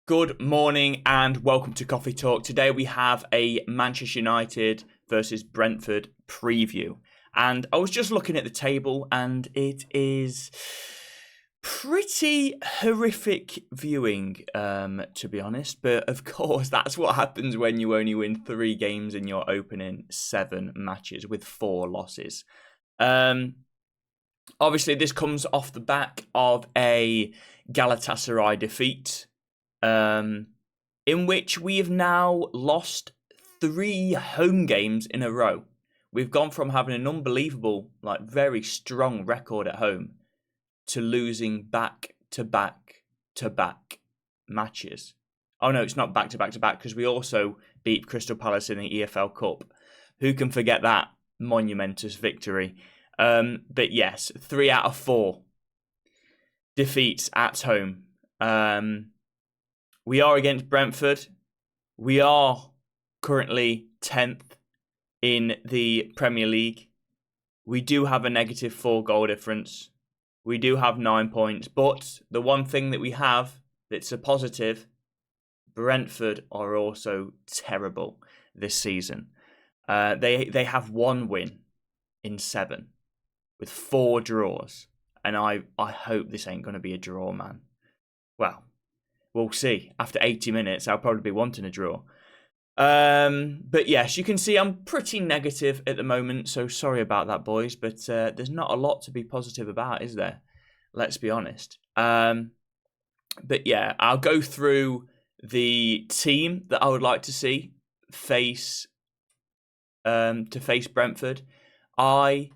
Good morning and welcome to Coffee Talk. Today we have a Manchester United versus Brentford preview. And I was just looking at the table and it is pretty horrific viewing, to be honest. But of course, that's what happens when you only win 3 games in your opening 7 matches with 4 losses. Obviously, this comes off the back of a Galatasaray defeat. In which we have now lost 3 home games in a row. We've gone from having an unbelievable, very strong record at home to losing back-to-back-to-back matches. Oh no, it's not back-to-back-to-back because we also beat Crystal Palace in the EFL Cup. Who can forget that monumentous victory? But yes, 3 out of 4 defeats at home. We are against Brentford. We are currently 10th in the Premier League. We do have a negative 4 goal difference. We do have 9 points. But the one thing that we have that's a positive, Brentford are also terrible this season. They have 1 win in 7 with 4 draws. And I hope this ain't going to be a draw, man. Well, we'll see. After 80 minutes, I'll probably be wanting a draw. But yes, you can see I'm pretty negative at the moment, so sorry about that, boys. But there's not a lot to be positive about, is there? Let's be honest. But yeah, I'll go through the team that I would like to see face Brentford. A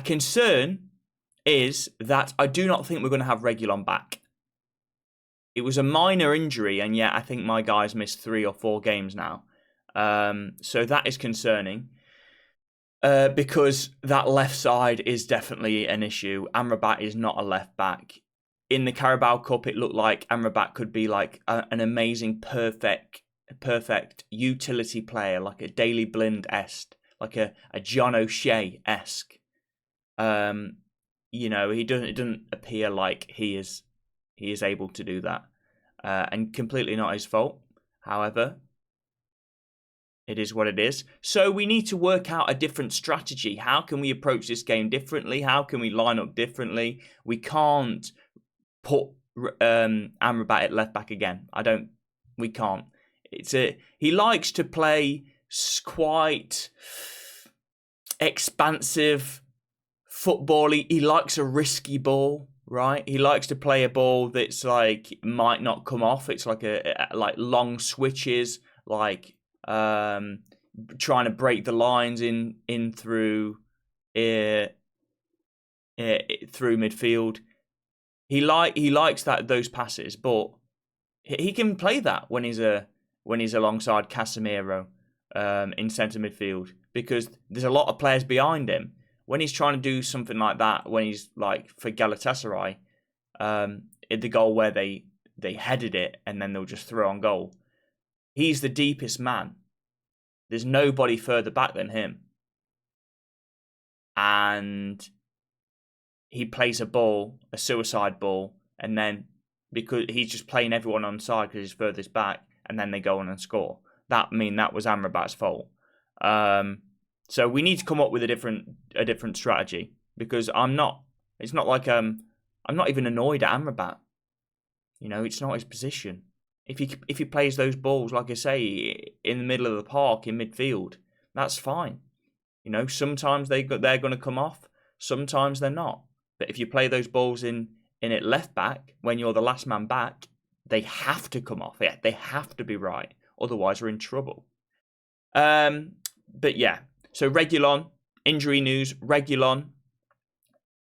concern is that I do not think we're going to have Reguilon back. It was a minor injury, and yet I think my guy's missed 3 or 4 games now. So that is concerning because that left side is definitely an issue. Amrabat is not a left back. In the Carabao Cup, it looked like Amrabat could be like an amazing, perfect utility player, like a Daley Blind-esque, like a John O'Shea-esque. It doesn't appear like he is able to do that. And completely not his fault. However, it is what it is. So we need to work out a different strategy. How can we approach this game differently? How can we line up differently? We can't put Amrabat at left back again. We can't. He likes to play quite expansive football. He likes a risky ball. Right, he likes to play a ball that's might not come off. It's like long switches, trying to break the lines in through midfield. He likes those passes, but he can play that when he's alongside Casemiro in centre midfield because there's a lot of players behind him. When he's trying to do something like that, when he's for Galatasaray, the goal where they headed it and then they'll just throw on goal, he's the deepest man. There's nobody further back than him. And he plays a suicide ball, and then because he's just playing everyone on side because he's furthest back, and then they go on and score. That was Amrabat's fault. So we need to come up with a different strategy because I'm not even annoyed at Amrabat. It's not his position. If he plays those balls, like I say, in the middle of the park in midfield, that's fine. Sometimes they're going to come off, sometimes they're not. But if you play those balls in at left back when you're the last man back, they have to come off. Yeah, they have to be right. Otherwise, we're in trouble. But yeah. So Reguilon, injury news, Reguilon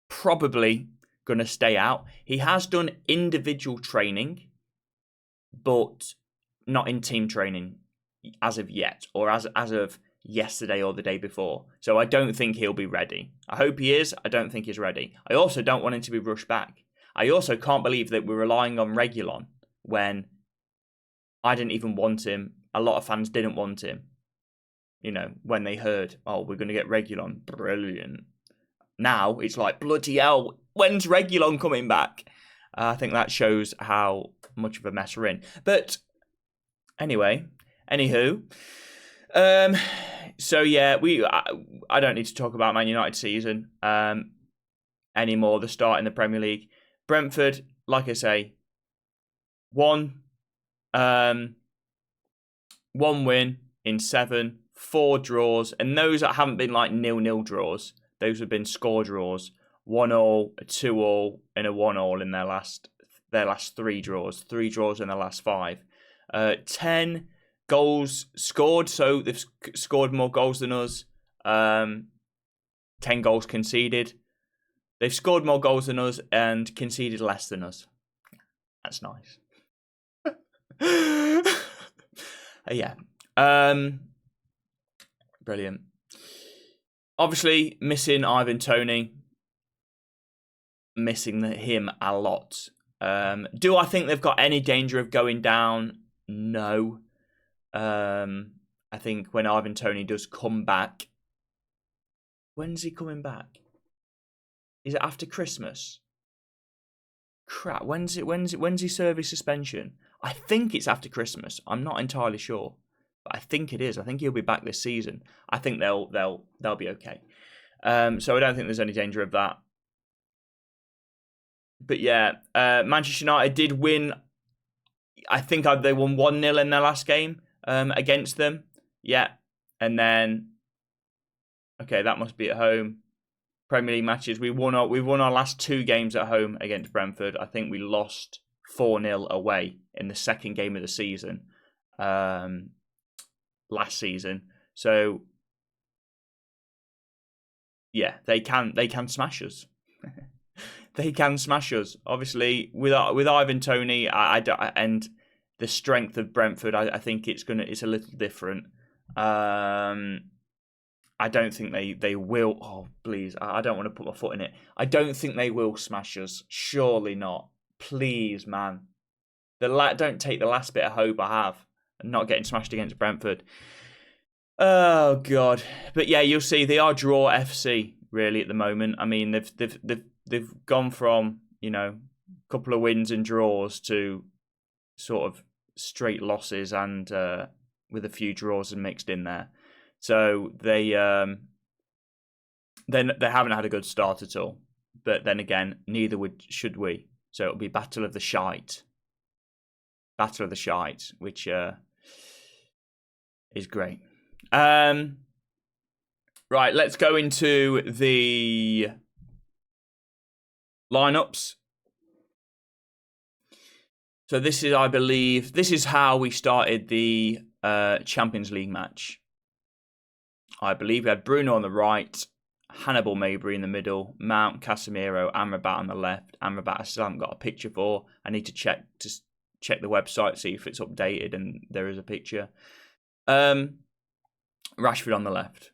probably going to stay out. He has done individual training, but not in team training as of yet, or as of yesterday or the day before. So I don't think he'll be ready. I hope he is. I don't think he's ready. I also don't want him to be rushed back. I also can't believe that we're relying on Reguilon when I didn't even want him. A lot of fans didn't want him. When they heard, we're going to get Reguilon, brilliant. Now it's like, bloody hell, when's Reguilon coming back? I think that shows how much of a mess we're in. But anyway, anywho, so yeah, I don't need to talk about Man United season anymore. The start in the Premier League, Brentford, like I say, one win in 7, 4 draws, and those that haven't been like 0-0 draws, those have been score draws. 1-1, a 2-1, and a 1-1 in their last 3 draws. 3 draws in their last 5. 10 goals scored, so they've scored more goals than us. 10 goals conceded. They've scored more goals than us and conceded less than us. That's nice. Yeah. Brilliant. Obviously, missing Ivan Toney. Missing him a lot. Do I think they've got any danger of going down? No. I think when Ivan Toney does come back, when's he coming back? Is it after Christmas? Crap. When's he serve his suspension? I think it's after Christmas. I'm not entirely sure, but I think it is. I think he'll be back this season. I think they'll be okay. So I don't think there's any danger of that. But yeah, Manchester United did win. I think they won 1-0 in their last game against them. Yeah. And then, okay, that must be at home. Premier League matches. We won our last 2 games at home against Brentford. I think we lost 4-0 away in the second game of the season last season. So, yeah, they can smash us. They can smash us. Obviously, with Ivan Toney, and the strength of Brentford, I think it's a little different. I don't think they will. Oh, please, I don't want to put my foot in it. I don't think they will smash us. Surely not. Please, man. Don't take the last bit of hope I have and not getting smashed against Brentford. Oh God. But yeah, you'll see they are draw FC really at the moment. I mean, they've gone from, a couple of wins and draws to sort of straight losses and with a few draws and mixed in there. So they haven't had a good start at all. But then again, neither should we. So it'll be Battle of the Shite. Battle of the Shite, which is great. Right, let's go into the lineups. So this is how we started the Champions League match. I believe we had Bruno on the right, Hannibal Mabry in the middle, Mount, Casemiro, Amrabat on the left. Amrabat I still haven't got a picture for. I need to check the website, see if it's updated and there is a picture. Rashford on the left.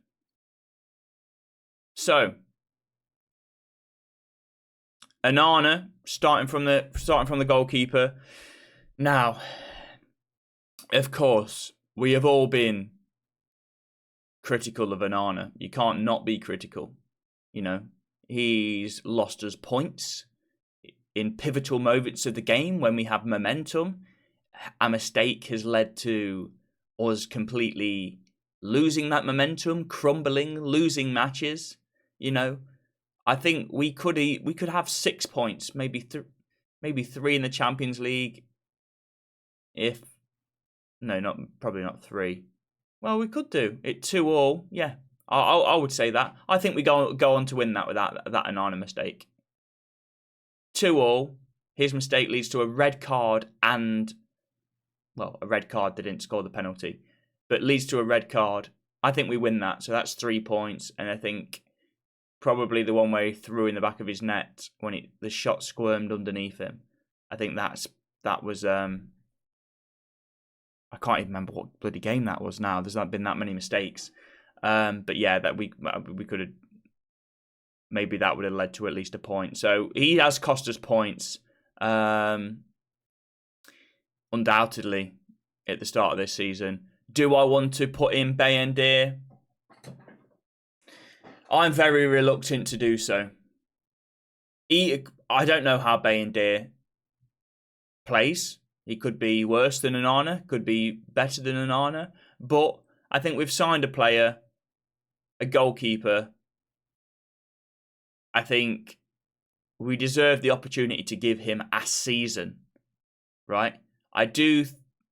So Onana starting from the goalkeeper. Now, of course, we have all been critical of Onana. You can't not be critical. He's lost us points in pivotal moments of the game when we have momentum. A mistake has led to us completely losing that momentum, crumbling, losing matches. I think we could have 6 points, maybe 3 in the Champions League. Probably not 3. Well, we could do it 2-2. Yeah, I would say that. I think we go on to win that with that Onana mistake. 2-2. His mistake leads to a red card and, a red card. They didn't score the penalty, but leads to a red card. I think we win that, so that's 3 points. And I think probably the one where he threw in the back of his net when the shot squirmed underneath him. I think that was. I can't even remember what bloody game that was now. There's not been that many mistakes. But yeah, that we could have, maybe that would have led to at least a point. So he has cost us points, undoubtedly, at the start of this season. Do I want to put in Bayendir? I'm very reluctant to do so. I don't know how Bayendir plays. He could be worse than Onana, could be better than Onana. But I think we've signed a player, a goalkeeper. I think we deserve the opportunity to give him a season, right? He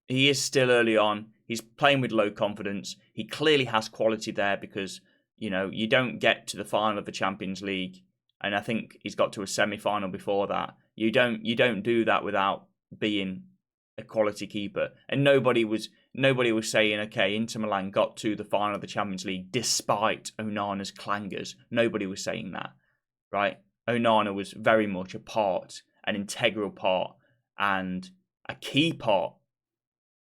is still early on. He's playing with low confidence. He clearly has quality there because, you don't get to the final of the Champions League. And I think he's got to a semi-final before that. You don't do that without being a quality keeper. And nobody was saying, okay, Inter Milan got to the final of the Champions League despite Onana's clangers. Nobody was saying that, right? Onana was very much an integral part, and a key part.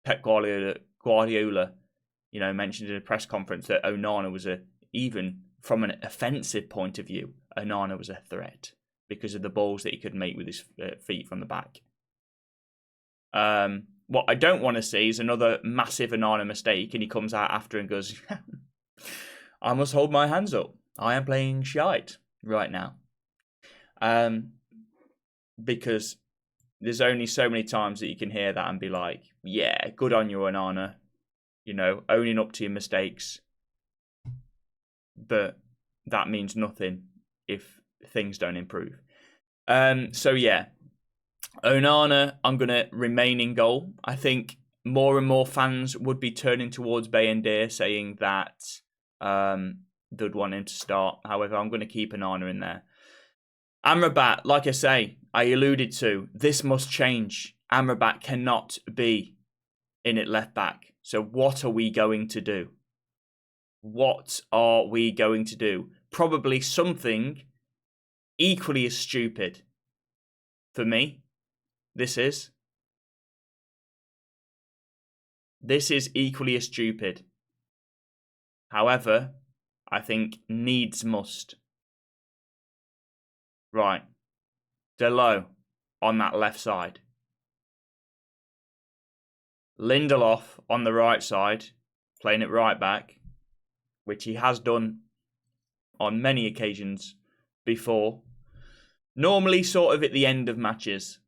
Pep Guardiola, mentioned in a press conference that Onana was even from an offensive point of view, Onana was a threat because of the balls that he could make with his feet from the back. What I don't want to see is another massive Onana mistake, and he comes out after and goes, "I must hold my hands up. I am playing shite right now." Because there's only so many times that you can hear that and be like, "Yeah, good on you, Onana. Owning up to your mistakes." But that means nothing if things don't improve. So yeah, Onana, I'm going to remain in goal. I think more and more fans would be turning towards Bayindir saying that they'd want him to start. However, I'm going to keep Onana in there. Amrabat, like I say, I alluded to, this must change. Amrabat cannot be in at left back. So what are we going to do? What are we going to do? Probably something equally as stupid. For me, this is equally as stupid. However, I think needs must. Right. Delo on that left side. Lindelof on the right side, playing it right back, which he has done on many occasions before. Normally sort of at the end of matches.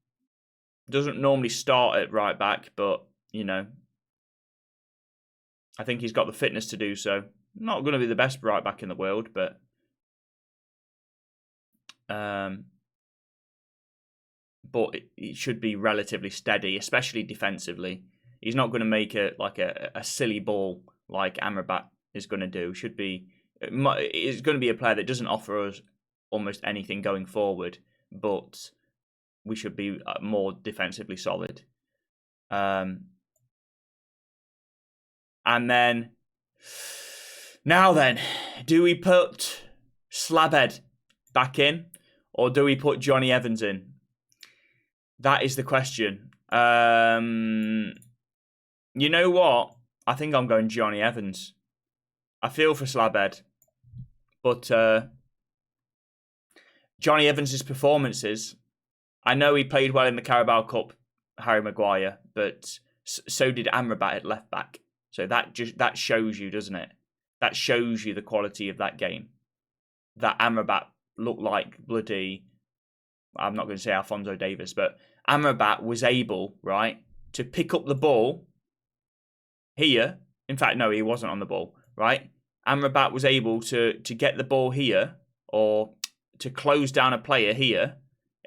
Doesn't normally start at right back, but, I think he's got the fitness to do so. Not going to be the best right back in the world, but it should be relatively steady, especially defensively. He's not going to make a silly ball like Amrabat is going to do. He's going to be a player that doesn't offer us almost anything going forward, but we should be more defensively solid. And then, do we put Slabhead back in, or do we put Johnny Evans in? That is the question. You know what? I think I'm going Johnny Evans. I feel for Slabhead, but Johnny Evans' performances, I know he played well in the Carabao Cup, Harry Maguire, but so did Amrabat at left back. So that shows you, doesn't it? That shows you the quality of that game. That Amrabat looked like bloody, I'm not going to say Alphonso Davies, but Amrabat was able, right, to pick up the ball here. In fact, no, he wasn't on the ball, right? Amrabat was able to get the ball here, or to close down a player here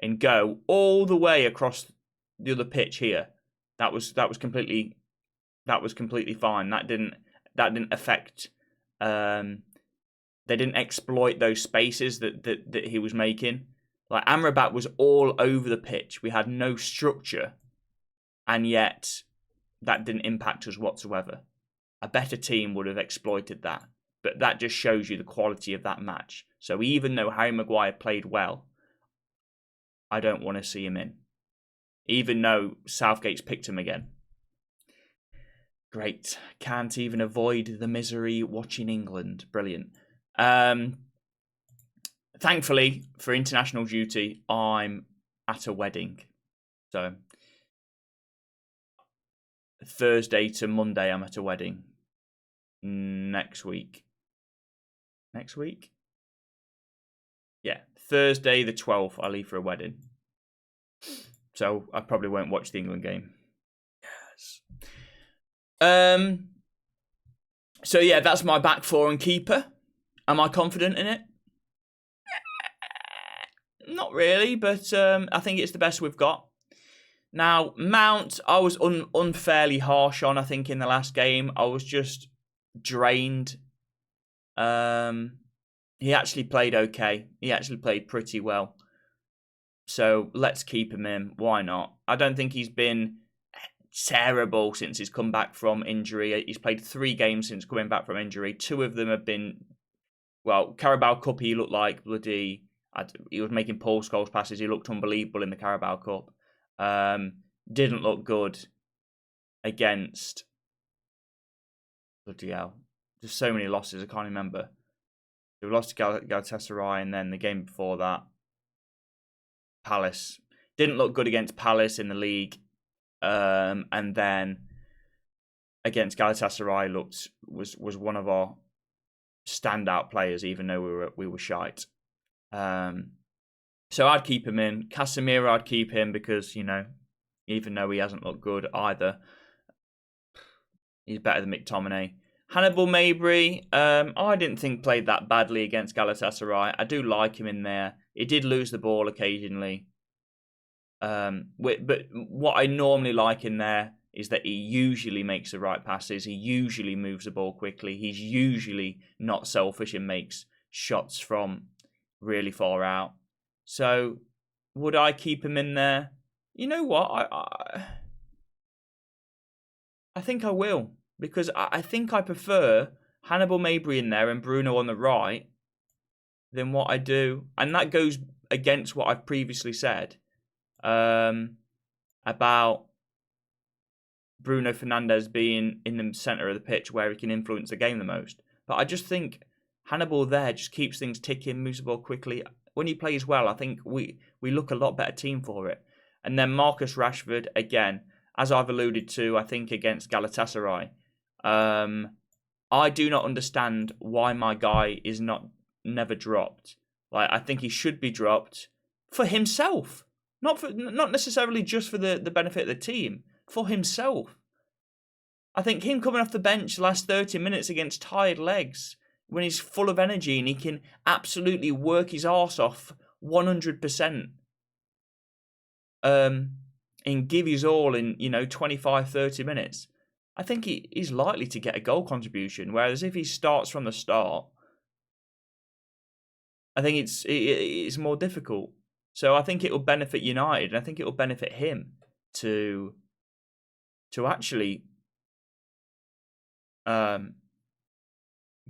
and go all the way across the other pitch here. That was completely fine. That didn't affect. They didn't exploit those spaces that he was making. Like, Amrabat was all over the pitch. We had no structure, and yet that didn't impact us whatsoever. A better team would have exploited that, but that just shows you the quality of that match. So even though Harry Maguire played well, I don't want to see him in, even though Southgate's picked him again. Great. Can't even avoid the misery watching England. Brilliant. Thankfully, for international duty, I'm at a wedding. So, Thursday to Monday, I'm at a wedding. Next week? Yeah. Thursday the 12th, I leave for a wedding. So, I probably won't watch the England game. So yeah, that's my back four and keeper. Am I confident in it? Not really, but I think it's the best we've got. Now, Mount, I was unfairly harsh on, I think, in the last game. I was just drained. He actually played okay. He actually played pretty well. So let's keep him in. Why not? I don't think he's been terrible since he's come back from injury. He's played 3 games since coming back from injury. 2 of them have been, well, Carabao Cup, he looked like bloody... He was making Paul Scholes passes. He looked unbelievable in the Carabao Cup. Didn't look good against... Bloody hell. There's so many losses, I can't remember. We lost to Galatasaray, and then the game before that, Palace. Didn't look good against Palace in the league. And then against Galatasaray was one of our standout players, even though we were shite. So I'd keep him in. Casemiro, I'd keep him because, even though he hasn't looked good either, he's better than McTominay. Hannibal Mabry, I didn't think played that badly against Galatasaray. I do like him in there. He did lose the ball occasionally. But what I normally like in there is that he usually makes the right passes. He usually moves the ball quickly. He's usually not selfish and makes shots from really far out. So would I keep him in there? You know what? I think I will. Because I think I prefer Hannibal Mabry in there and Bruno on the right than what I do. And that goes against what I've previously said about Bruno Fernandes being in the centre of the pitch where he can influence the game the most. But I just think Hannibal there just keeps things ticking, moves the ball quickly. When he plays well, I think we look a lot better team for it. And then Marcus Rashford, again, as I've alluded to, I think against Galatasaray, I do not understand why my guy is never dropped. Like, I think he should be dropped for himself, not necessarily just for the benefit of the team, for himself. I think him coming off the bench last 30 minutes against tired legs, when he's full of energy and he can absolutely work his arse off 100%, and give his all in 25-30 minutes. I think he's likely to get a goal contribution. Whereas if he starts from the start, I think it's more difficult. So I think it will benefit United, and I think it will benefit him to actually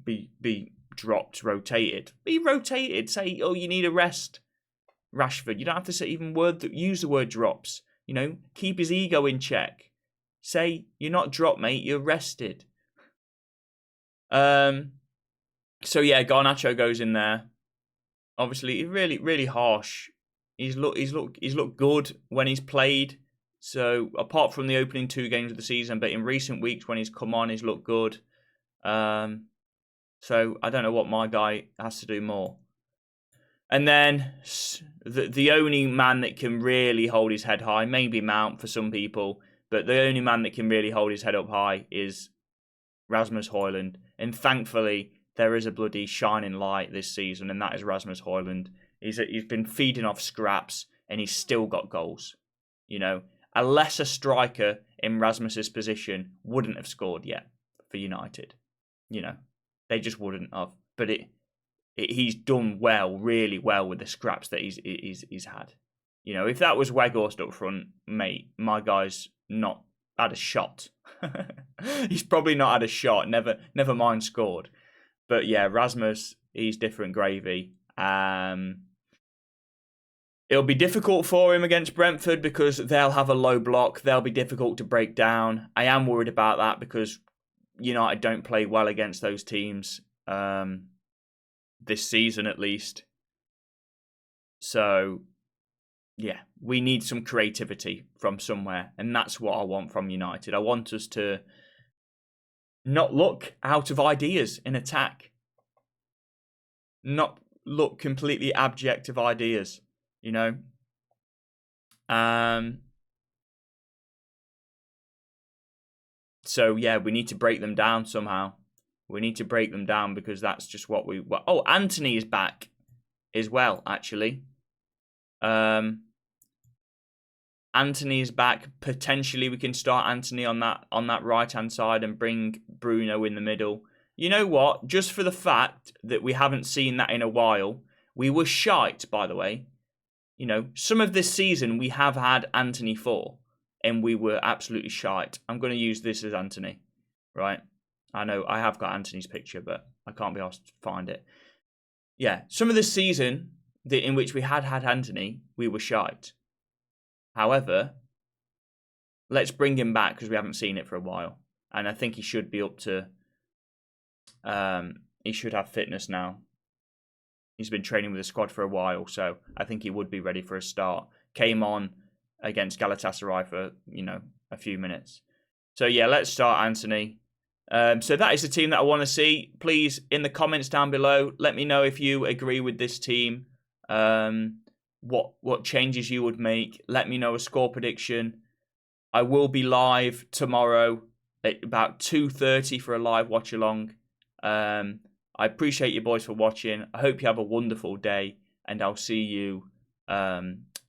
be dropped, rotated. Be rotated. Say, oh, you need a rest, Rashford. You don't have to say use the word drops. Keep his ego in check. Say, you're not dropped, mate, you're rested. So yeah, Garnacho goes in there. Obviously, really, really harsh. He's looked good when he's played. So apart from the opening 2 games of the season, but in recent weeks when he's come on, he's looked good. So I don't know what my guy has to do more. And then the only man that can really hold his head high, maybe Mount for some people, but the only man that can really hold his head up high is Rasmus Højlund. And thankfully, there is a bloody shining light this season, and that is Rasmus Højlund. He's been feeding off scraps, and he's still got goals. A lesser striker in Rasmus's position wouldn't have scored yet for United. They just wouldn't have. But he's done well, really well with the scraps that he's had. If that was Weghorst up front, mate, my guy's not had a shot. He's probably not had a shot, never mind scored. But yeah, Rasmus, he's different gravy. It'll be difficult for him against Brentford because they'll have a low block. They'll be difficult to break down. I am worried about that because United don't play well against those teams this season at least. So yeah, we need some creativity from somewhere, and that's what I want from United. I want us to not look out of ideas in attack, not look completely abject of ideas, So yeah, we need to break them down somehow. We need to break them down because that's just what we. Oh, Anthony is back as well. Actually, Anthony is back. Potentially, we can start Anthony on that right hand side and bring Bruno in the middle. You know what? Just for the fact that we haven't seen that in a while, we were shite. By the way, you know, some of this season we have had Anthony for, and we were absolutely shite. I'm going to use this as Anthony, right? I know I have got Anthony's picture, but I can't be asked to find it. Yeah, some of the season in which we had Anthony, we were shite. However, let's bring him back because we haven't seen it for a while. And I think he should be up to... he should have fitness now. He's been training with the squad for a while, so I think he would be ready for a start. Came on against Galatasaray for, you know, a few minutes. So yeah, let's start Anthony. So that is the team that I want to see. Please, in the comments down below, let me know if you agree with this team. What changes you would make. Let me know a score prediction. I will be live tomorrow at about 2:30 for a live watch along. I appreciate you boys for watching. I hope you have a wonderful day, and I'll see you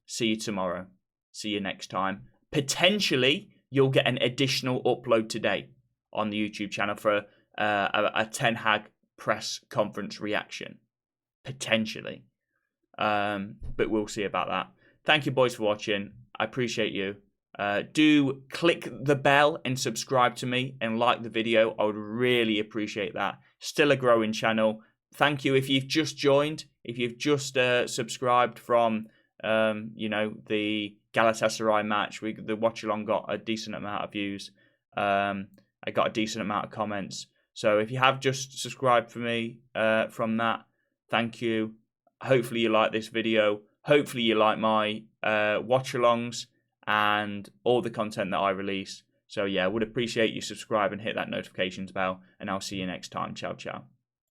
tomorrow. See you next time. Potentially, you'll get an additional upload today on the YouTube channel for a Ten Hag press conference reaction. Potentially. But we'll see about that. Thank you, boys, for watching. I appreciate you. Do click the bell and subscribe to me and like the video. I would really appreciate that. Still a growing channel. Thank you if you've just joined. If you've just subscribed from you know, the Galatasaray match, the watch along got a decent amount of views. I got a decent amount of comments. So if you have just subscribed for me from that, thank you. Hopefully you like this video. Hopefully you like my watch-alongs and all the content that I release. So yeah, I would appreciate you subscribe and hit that notifications bell. And I'll see you next time. Ciao, ciao.